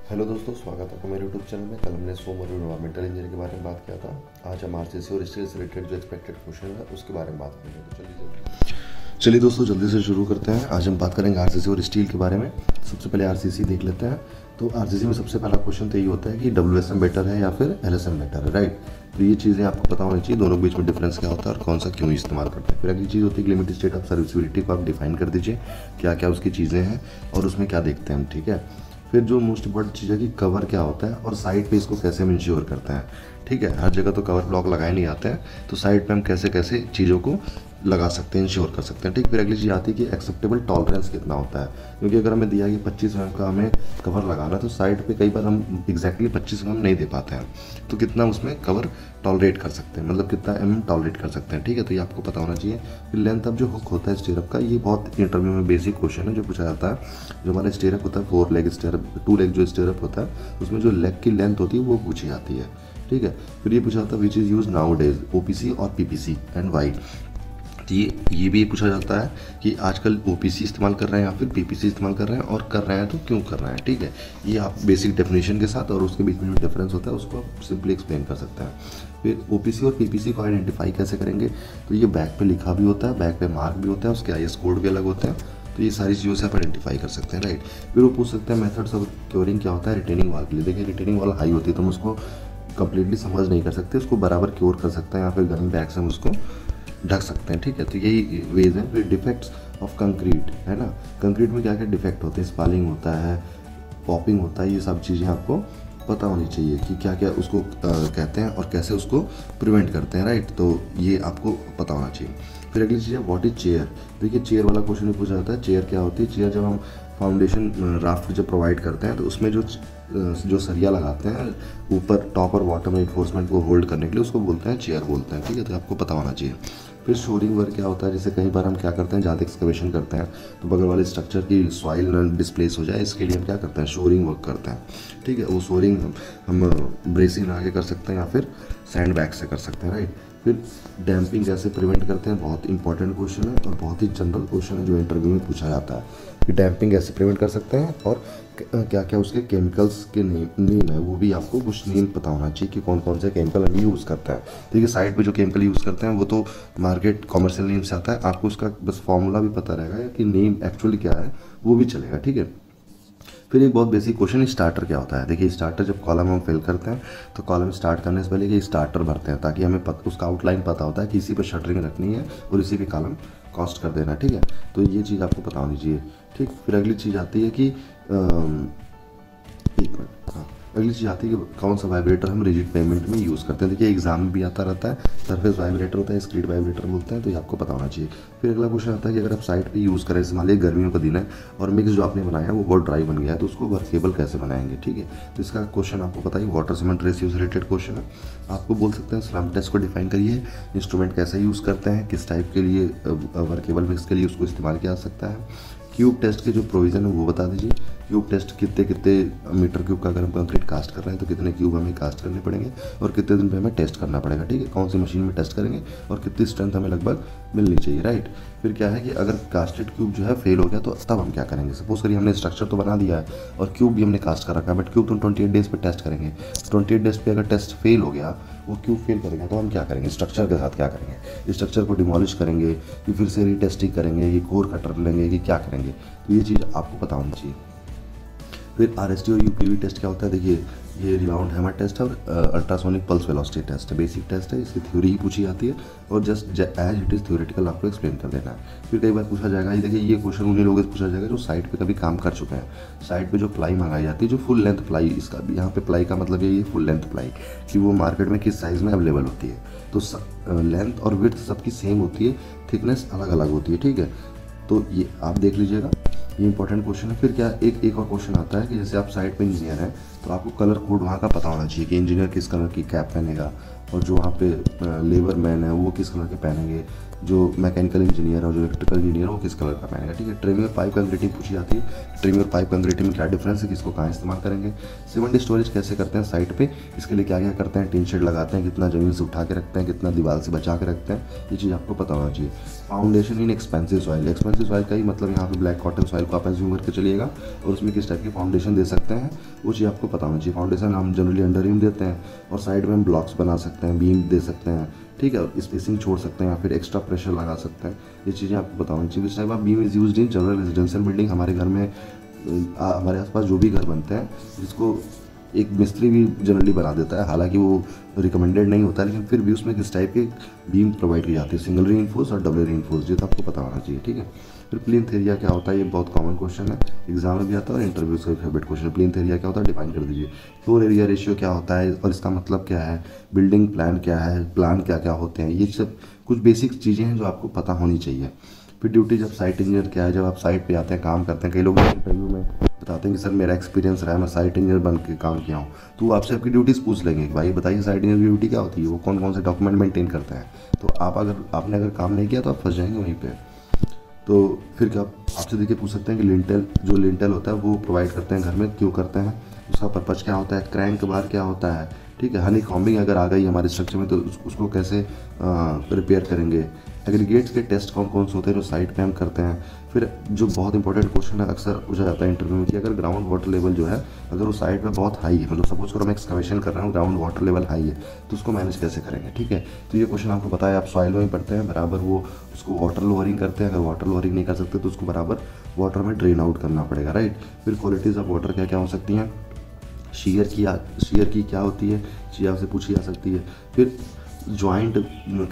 Hello दोस्तों, स्वागत है आपका मेरे यूट्यूब चैनल में। कल हमने सोम और एनवायरमेंटल इंजीनियरिंग के बारे में बात किया था। आज हम आरसीसी और स्टील से रिलेटेड जो एक्सपेक्टेड क्वेश्चन है उसके बारे में बात करेंगे। तो चलिए दोस्तों, जल्दी से शुरू करते हैं। आज हम बात करेंगे आरसीसी और स्टील के बारे में। सबसे पहले आरसीसी देख लेते हैं। तो आरसीसी में सबसे पहला क्वेश्चन तो यही होता है कि डब्ल्यूएसएम बेटर है या फिर एलएसएम बेटर है, राइट। तो ये चीज़ें आपको पता होनी चाहिए, दोनों के बीच में डिफरेंस क्या होता है और कौन सा क्यों इस्तेमाल करते हैं। फिर अगली चीज़ होती है कि लिमिटेड स्टेट ऑफ सर्विसिबिलिटी को आप डिफाइन कर दीजिए, क्या क्या उसकी चीज़ें हैं और उसमें क्या देखते हैं हम, ठीक है। फिर जो मोस्ट इंपॉर्टेंट चीज़ है कि कवर क्या होता है और साइड पे इसको कैसे हम इंश्योर करते हैं, ठीक है। हर जगह तो कवर ब्लॉक लगाए नहीं आते हैं, तो साइड पे हम कैसे कैसे चीज़ों को लगा सकते हैं, इंश्योर कर सकते हैं, ठीक। फिर अगली चीज़ आती है कि एक्सेप्टेबल टॉलरेंस कितना होता है, क्योंकि अगर हमें दिया कि 25 mm का हमें कवर लगाना है तो साइड पे कई बार हम एग्जैक्टली 25 mm नहीं दे पाते हैं, तो कितना उसमें कवर टॉलरेट कर सकते हैं, मतलब कितना टॉलरेट कर सकते हैं, ठीक है। तो ये आपको पता होना चाहिए। फिर लेंथ ऑफ जो हुक होता है स्टीयरअप का, ये बहुत इंटरव्यू में बेसिक क्वेश्चन है जो पूछा जाता है। जो हमारा स्टीयरअप होता है 4 लेग स्टीयरअप, 2 लेग जो स्टीयरअप होता है उसमें जो लेग की लेंथ होती है वो पूछी जाती है, ठीक है। फिर ये पूछा जाता है which is use now days, OPC और पीपीसी एंड वाई। तो ये भी पूछा जाता है कि आजकल ओपीसी इस्तेमाल कर रहे हैं या फिर पीपीसी इस्तेमाल कर रहे हैं, और कर रहे हैं तो क्यों कर रहे हैं, ठीक है। ये आप बेसिक डेफिनेशन के साथ और उसके बीच में जो डिफरेंस होता है उसको आप सिंपली एक्सप्लेन कर सकते हैं। फिर ओपीसी और पीपीसी को आइडेंटिफाई कैसे करेंगे, तो ये बैक पे लिखा भी होता है, बैक पे मार्क भी होता है, उसके आईएस कोड भी अलग होते हैं। तो ये सारी चीज़ों से आप आइडेंटिफाई कर सकते हैं, राइट। फिर वो पूछ सकते हैं मेथड्स ऑफ क्योरिंग क्या होता है रिटेनिंग वाल के लिए। देखिए रिटेनिंग वाल हाई होती है तो हम उसको कंप्लीटली समझ नहीं कर सकते, उसको बराबर क्योर कर सकते हैं या फिर गनी बैग से हम उसको ढक सकते हैं, ठीक है। तो यही वेज है। फिर डिफेक्ट्स ऑफ कंक्रीट है ना, कंक्रीट में क्या क्या डिफेक्ट होते हैं, स्पालिंग होता है, पॉपिंग होता है, ये सब चीज़ें आपको पता होनी चाहिए कि क्या क्या उसको कहते हैं और कैसे उसको प्रिवेंट करते हैं, राइट। तो ये आपको पता होना चाहिए। फिर अगली चीज़ है व्हाट इज चेयर। देखिए चेयर वाला क्वेश्चन भी पूछा जाता है। चेयर क्या होती है, चेयर जब हम फाउंडेशन राफ्ट जब प्रोवाइड करते हैं तो उसमें जो सरिया लगाते हैं ऊपर टॉप और बॉटम रिइंफोर्समेंट को होल्ड करने के लिए, उसको बोलते हैं चेयर बोलते हैं, ठीक है। तो आपको पता होना चाहिए। फिर शोरिंग वर्क क्या होता है, जैसे कई बार हम क्या करते हैं ज़्यादा एक्सकवेशन करते हैं तो बगल वाले स्ट्रक्चर की सॉइल न डिस्प्लेस हो जाए, इसके लिए हम क्या करते हैं, शोरिंग वर्क करते हैं, ठीक है। वो शोरिंग हम ब्रेसिंग लगा के कर सकते हैं या फिर सैंड बैग से कर सकते हैं, राइट। फिर डैम्पिंग कैसे प्रिवेंट करते हैं, बहुत इंपॉर्टेंट क्वेश्चन है और बहुत ही जनरल क्वेश्चन है जो इंटरव्यू में पूछा जाता है कि डैम्पिंग कैसे प्रिवेंट कर सकते हैं और क्या क्या उसके केमिकल्स के नेम है, वो भी आपको कुछ नेम पता होना चाहिए कि कौन कौन से केमिकल हम यूज़ करते हैं। देखिए साइड पे जो केमिकल यूज़ करते हैं वो तो मार्केट कॉमर्शियल नेम से आता है, आपको उसका बस फॉर्मूला भी पता रहेगा कि नेम एक्चुअली क्या है वो भी चलेगा, ठीक है। फिर एक बहुत बेसिक क्वेश्चन स्टार्टर क्या होता है। देखिए स्टार्टर जब कॉलम हम फिल करते हैं तो कॉलम स्टार्ट करने से पहले कि स्टार्टर भरते हैं ताकि हमें उसका आउटलाइन पता होता है कि इसी पर शटरिंग रखनी है और इसी पे कॉलम कॉस्ट कर देना, ठीक है। तो ये चीज़ आपको पता होनी चाहिए, ठीक। फिर अगली चीज़ आती है कि एक मिनट, हाँ, अगली चीज़ आती है कि कौन सा वाइब्रेटर हम रिजिड पेमेंट में यूज़ करते हैं। देखिए एग्जाम में भी आता रहता है, सरफेस वाइब्रेटर होता है, स्क्रीड वाइब्रेटर बोलते हैं, तो ये आपको पता होना चाहिए। फिर अगला क्वेश्चन आता है कि अगर आप साइड पे यूज़ करें, मान लीजिए गर्मियों का दिन है और मिक्स जो आपने बनाया है वो बहुत ड्राई बन गया है, तो उसको वर्केबल कैसे बनाएंगे, ठीक है। तो इसका क्वेश्चन आपको पता है, वाटर सीमेंट रेशियो से रिलेटेड क्वेश्चन है। आपको बोल सकते हैं स्लम टेस्ट को डिफाइन करिए, इंस्ट्रूमेंट कैसे यूज़ करते हैं, किस टाइप के लिए वर्केबल मिक्स के लिए उसको इस्तेमाल किया जा सकता है। क्यूब टेस्ट के जो प्रोविज़न है वो बता दीजिए। क्यूब टेस्ट कितने कितने मीटर क्यूब का अगर हम कंक्रीट कास्ट कर रहे हैं तो कितने क्यूब हमें कास्ट करने पड़ेंगे और कितने दिन पे हमें टेस्ट करना पड़ेगा, ठीक है। कौन सी मशीन में टेस्ट करेंगे और कितनी स्ट्रेंथ हमें लगभग मिलनी चाहिए, राइट। फिर क्या है कि अगर कास्टेड क्यूब जो है फेल हो गया तो तब हम क्या करेंगे। सपोज करिए हमने स्ट्रक्चर तो बना दिया है और क्यूब भी हमने कास्ट कर रखा है, बट क्यूब तो 28 डेज पे टेस्ट करेंगे। 28 डेज पे अगर टेस्ट फेल हो गया, वो क्यूब फेल करेगा, तो हम क्या करेंगे, स्ट्रक्चर के साथ क्या करेंगे, स्ट्रक्चर को डिमोलिश करेंगे कि फिर से रीटेस्टिंग करेंगे, ये कोर कटर लेंगे कि क्या करेंगे। तो ये चीज़ आपको पता होनी चाहिए। फिर आरएसटी और यूपीवी टेस्ट क्या होता है, देखिए ये रिबाउंड हैमर टेस्ट है और अल्ट्रासोनिक पल्स वेलोसिटी टेस्ट है। बेसिक टेस्ट है, इसकी थ्योरी ही पूछी जाती है और just as it is theoretical आपको एक्सप्लेन कर देना है। फिर कई बार पूछा जाएगा, ये देखिए ये क्वेश्चन उन्हीं लोगों से पूछा जाएगा जो साइट पे कभी काम कर चुके हैं। साइट पे जो प्लाई मंगाई जाती है, जो फुल लेंथ प्लाई, इसका यहाँ पे प्लाई का मतलब ये फुल लेंथ प्लाई कि वो मार्केट में किस साइज़ में अवेलेबल होती है। तो लेंथ और विड्थ सबकी सेम होती है, थिकनेस अलग अलग होती है, ठीक है। तो ये आप देख लीजिएगा, ये इंपॉर्टेंट क्वेश्चन है। फिर क्या एक और क्वेश्चन आता है कि जैसे आप साइट पे इंजीनियर हैं तो आपको कलर कोड वहाँ का पता होना चाहिए कि इंजीनियर किस कलर की कैप पहनेगा, और जो वहाँ पे लेबर मैन है वो किस कलर के पहनेंगे, जो मैकेनिकल इंजीनियर और जो इलेक्ट्रिकल इंजीनियर वो किस कलर का पहनेगा। ठीक है, ट्रिमिंग और पाइप कंक्रीटिंग पूछी जाती है, ट्रिमिंग और पाइप कंक्रीटिंग में क्या डिफरेंस है, किसको कहाँ इस्तेमाल करेंगे। सीमेंट स्टोरेज कैसे करते हैं साइट पे, इसके लिए क्या क्या करते हैं, टीन शेड लगाते हैं, कितना ज़मीन से उठा के रखते हैं, कितना दीवार से बचा के रखते हैं, ये चीज़ आपको पता होना चाहिए। फाउंडेशन इन एक्सपेंसिव सॉइल, एक्सपेंसिव सॉइल का ही मतलब यहाँ पे ब्लैक कॉटन सॉइल को आप एज्यूम करके चलिएगा और उसमें किस टाइप की फाउंडेशन दे सकते हैं वो चीज़ आपको पता होना चाहिए। फाउंडेशन हम जनरली अंडर बीम देते हैं और साइड में हम ब्लॉक्स बना सकते हैं, बीम दे सकते हैं, ठीक है, स्पेसिंग छोड़ सकते हैं या फिर एक्स्ट्रा प्रेशर लगा सकते हैं, ये चीज़ें आपको पता होनी चाहिए। इस type of beam is used in general residential building. हमारे घर में हमारे आसपास जो भी घर बनते हैं जिसको एक मिस्त्री भी जनरली बना देता है, हालांकि वो रिकमेंडेड नहीं होता, लेकिन फिर भी उसमें किस टाइप के बीम प्रोवाइड की जाती है, सिंगल रीइंफोर्स और डबल रीइंफोर्स, ये तो आपको पता होना चाहिए। ठीक है, फिर प्लेन एरिया क्या होता है, ये बहुत कॉमन क्वेश्चन है, एग्जाम में भी आता है और इंटरव्यूज का फेवरेट क्वेश्चन। प्लेन एरिया क्या होता है, डिफाइन कर दीजिए। फ्लोर एरिया रेशियो क्या होता है और इसका मतलब क्या है, बिल्डिंग प्लान क्या है, प्लान क्या क्या होते हैं, ये सब कुछ बेसिक चीज़ें हैं जो आपको पता होनी चाहिए। फिर ड्यूटी, जब साइट इंजीनियर क्या है, जब आप साइट पे आते हैं काम करते हैं, कई लोग इंटरव्यू में बताते हैं कि सर मेरा एक्सपीरियंस रहा है, मैं साइट इंजीनियर बन के काम किया हूँ, तो आपसे आपकी ड्यूटीज़ पूछ लेंगे कि भाई बताइए साइट इंजीनियर की ड्यूटी क्या होती है, वो कौन कौन से डॉक्यूमेंट मेंटेन करते हैं। तो आपने अगर काम नहीं किया तो आप फंस जाएंगे वहीं पे। तो फिर क्या आपसे देखिए पूछ सकते हैं कि लिंटेल होता है वो प्रोवाइड करते हैं घर में, क्यों करते हैं, उसका पर्पज़ क्या होता है, क्रैंक बार क्या होता है, ठीक है, हनी कॉम्बिंग अगर आ गई हमारे स्ट्रक्चर में तो उसको कैसे रिपेयर करेंगे। एग्रीगेट्स के टेस्ट कौन कौन से होते हैं जो साइट पे हम करते हैं। फिर जो बहुत इंपॉर्टेंट क्वेश्चन है अक्सर पूछा जाता है इंटरव्यू में कि अगर ग्राउंड वाटर लेवल जो है अगर वो साइट पे बहुत हाई है, मतलब सपोज करो मैं एक्सकवेशन कर रहा हूँ, ग्राउंड वाटर लेवल हाई है, तो उसको मैनेज कैसे करेंगे। ठीक है, तो ये क्वेश्चन आपको पता है, आप सॉइल में पढ़ते हैं बराबर, वो उसको वाटर लोअरिंग करते हैं, अगर वाटर लोअरिंग नहीं कर सकते तो उसको बराबर वाटर में ड्रेन आउट करना पड़ेगा, राइट। फिर क्वालिटीज़ ऑफ वाटर क्या क्या हो सकती हैं, शेयर की क्या होती है, चीज़ आपसे पूछी जा सकती है। फिर जॉइंट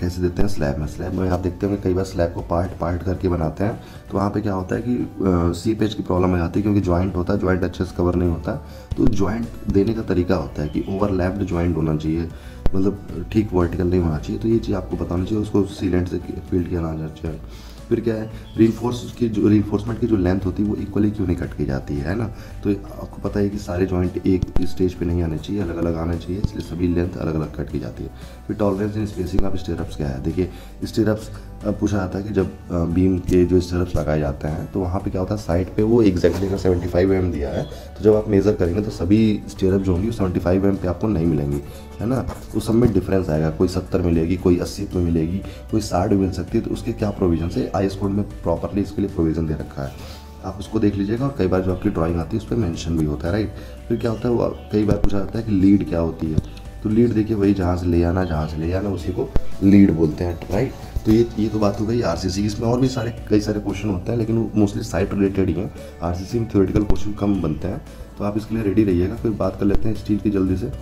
कैसे देते हैं स्लैब में आप देखते होंगे कई बार स्लैब को पार्ट करके बनाते हैं, तो वहाँ पे क्या होता है कि सीपेज की प्रॉब्लम आ जाती है क्योंकि जॉइंट होता है, जॉइंट अच्छे से कवर नहीं होता। तो जॉइंट देने का तरीका होता है कि ओवरलैप्ड जॉइंट होना चाहिए, मतलब ठीक वर्टिकल नहीं होना चाहिए, तो ये चीज़ आपको बताना चाहिए, उसको सीलेंट से फील्ड किया जाना चाहिए। फिर क्या है, रीइंफोर्समेंट की जो लेंथ होती है वो इक्वली क्यों नहीं कट की जाती है ना। तो आपको पता है कि सारे जॉइंट एक स्टेज पे नहीं आने चाहिए, अलग अलग आने चाहिए, इसलिए सभी लेंथ अलग अलग कट की जाती है। फिर टॉलरेंस इन स्पेसिंग ऑफ स्टेयरअप्स क्या है, देखिए स्टेयरअप्स पूछा जाता है कि जब बीम के जो स्टेयरअप्स लगाए जाते हैं तो वहाँ पे क्या होता है, साइड पे वो एग्जैक्टली का 75 mm दिया है, तो जब आप मेज़र करेंगे तो सभी स्टेयरअप जो होंगी 75 mm पे आपको नहीं मिलेंगी, है ना। उस सब में डिफरेंस आएगा, कोई 70 मिलेगी, कोई 80 में मिलेगी, कोई 60 भी मिल सकती है। तो उसके क्या प्रोविजन है, IS कोड में प्रॉपरली इसके लिए प्रोविज़न दे रखा है, आप उसको देख लीजिएगा। और कई बार जो आपकी ड्राइंग आती है उस पर मेंशन भी होता है, राइट। फिर क्या होता है, वो कई बार पूछा जाता है कि लीड क्या होती है, तो लीड देखिए वही जहाँ से ले आना उसी को लीड बोलते हैं, राइट। तो ये तो बात हो गई RCC की। इसमें और भी कई सारे क्वेश्चन होते हैं लेकिन वो मोस्टली साइट रिलेटेड ही हैं, RCC में थ्योरेटिकल क्वेश्चन कम बनते हैं, तो आप इसके लिए रेडी रहिएगा। फिर बात कर लेते हैं स्टील की जल्दी से।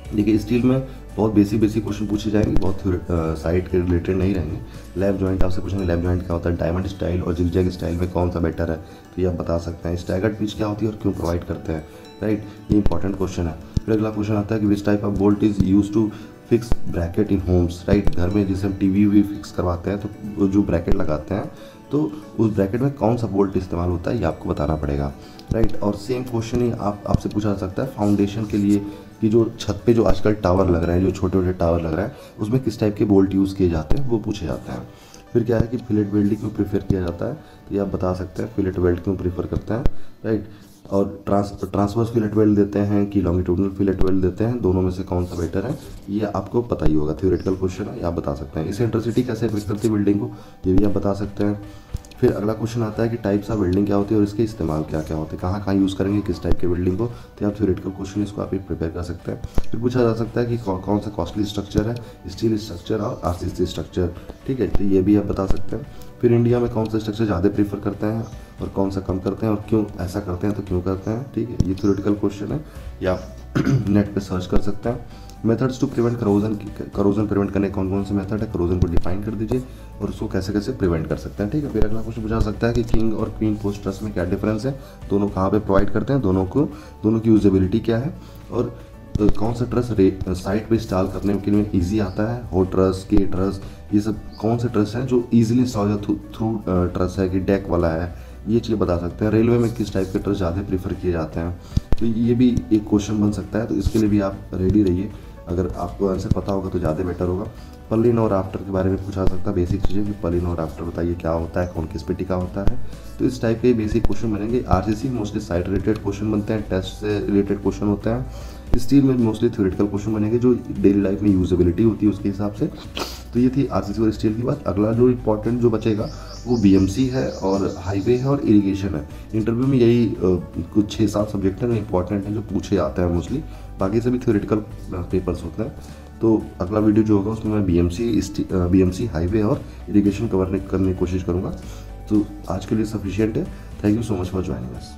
देखिए स्टील में बहुत बेसिक क्वेश्चन पूछे जाएंगे, बहुत साइट के रिलेटेड नहीं रहेंगे। लैब जॉइंट आपसे पूछेंगे, लैब जॉइंट क्या होता है, डायमंड स्टाइल और जिगजैग स्टाइल में कौन सा बेटर है, तो ये आप बता सकते हैं। स्टैगर्ड पिच क्या होती है और क्यों प्रोवाइड करते हैं, राइट, ये इंपॉर्टेंट क्वेश्चन है। फिर अगला क्वेश्चन आता है कि which type of bolt is use to fix bracket in homes, right. घर में जैसे हम टीवी फिक्स करवाते हैं तो जो ब्रैकेट लगाते हैं तो उस ब्रैकेट में कौन सा बोल्ट इस्तेमाल होता है ये आपको बताना पड़ेगा, राइट। और सेम क्वेश्चन ही आपसे पूछा जा सकता है फाउंडेशन के लिए कि जो छत पे जो आजकल टावर लग रहे हैं, जो छोटे छोटे टावर लग रहे हैं, उसमें किस टाइप के बोल्ट यूज़ किए जाते हैं वो पूछे जाते हैं। फिर क्या है कि फिलेट वेल्डिंग क्यों प्रीफर किया जाता है, तो ये आप बता सकते हैं फिलेट वेल्ड क्यों प्रीफर करते हैं, राइट। और ट्रांसवर्स फिलेट वेल्ड देते हैं कि लॉन्गिट्यूडनल फिलेट वेल्ड देते हैं, दोनों में से कौन सा बेटर है ये आपको पता ही होगा, थ्योरेटिकल क्वेश्चन है, ये आप बता सकते हैं। इसेंट्रिसिटी कैसे इफेक्ट करती है बिल्डिंग को, ये भी आप बता सकते हैं। फिर अगला क्वेश्चन आता है कि टाइप्स ऑफ बिल्डिंग क्या होती है और इसके इस्तेमाल क्या क्या होते हैं, कहाँ कहाँ यूज़ करेंगे किस टाइप के बिल्डिंग को, तो आप थ्योरेटिकल क्वेश्चन इसको आप प्रिपेयर कर सकते हैं। फिर पूछा जा सकता है कि कौन सा कॉस्टली स्ट्रक्चर है, स्टील स्ट्रक्चर और RCC स्ट्रक्चर, ठीक है, तो ये भी आप बता सकते हैं। फिर इंडिया में कौन सा स्ट्रक्चर ज़्यादा प्रीफर करते हैं और कौन सा कम करते हैं और क्यों ऐसा करते हैं तो क्यों करते हैं, ठीक है, ये थ्योरेटिकल क्वेश्चन है, या आप नेट पे सर्च कर सकते हैं। Methods to prevent corrosion prevent करने कौन कौन से मेथड है, करोजन को डिफाइन कर दीजिए और उसको कैसे कैसे प्रिवेंट कर सकते हैं, ठीक है। फिर अगला क्वेश्चन पूछा सकता है कि किंग और क्वीन पोस्ट ट्रस में क्या डिफरेंस है, दोनों कहाँ पे प्रोवाइड करते हैं, दोनों की यूजेबिलिटी क्या है, और कौन सा ट्रस साइट पे इंस्टॉल करने के लिए ईजी आता है, हो ट्रस के ट्रस, ये सब कौन से ट्रस हैं जो ईजिली इंस्टॉल थ्रू ट्रस है कि डेक वाला है, ये चीज़ बता सकते हैं। रेलवे में किस टाइप के ट्रस ज़्यादा प्रीफर किए जाते हैं, तो ये भी एक क्वेश्चन बन सकता है, तो इसके लिए भी आप रेडी रहिए। अगर आपको आंसर पता होगा तो ज़्यादा बेटर होगा। पलिन और आफ्टर के बारे में पूछा सकता है, बेसिक चीज़ें कि पलिन और आफ्टर बताइए क्या होता है, कौन किस पे टिका होता है। तो इस टाइप के बेसिक क्वेश्चन बनेंगे। RCC mostly site related question बनते हैं, टेस्ट से रिलेटेड क्वेश्चन होते हैं। स्टील में मोस्टली थ्योरेटिकल क्वेश्चन बनेंगे जो डेली लाइफ में यूजेबिलिटी होती है उसके हिसाब से। तो ये थी आरसीसी और स्टील की बात। अगला जो इंपॉर्टेंट जो बचेगा वो बीएमसी है और हाईवे है और इरिगेशन है। इंटरव्यू में यही कुछ 6-7 सब्जेक्ट हैं जो इंपॉर्टेंट हैं, जो पूछे जाते हैं मोस्टली। बाकी सभी थ्योरेटिकल पेपर्स होते हैं। तो अगला वीडियो जो होगा उसमें मैं बीएमसी हाईवे और इरिगेशन कवर करने की कोशिश करूँगा। तो आज के लिए सफिशिएंट है। Thank you so much for joining us.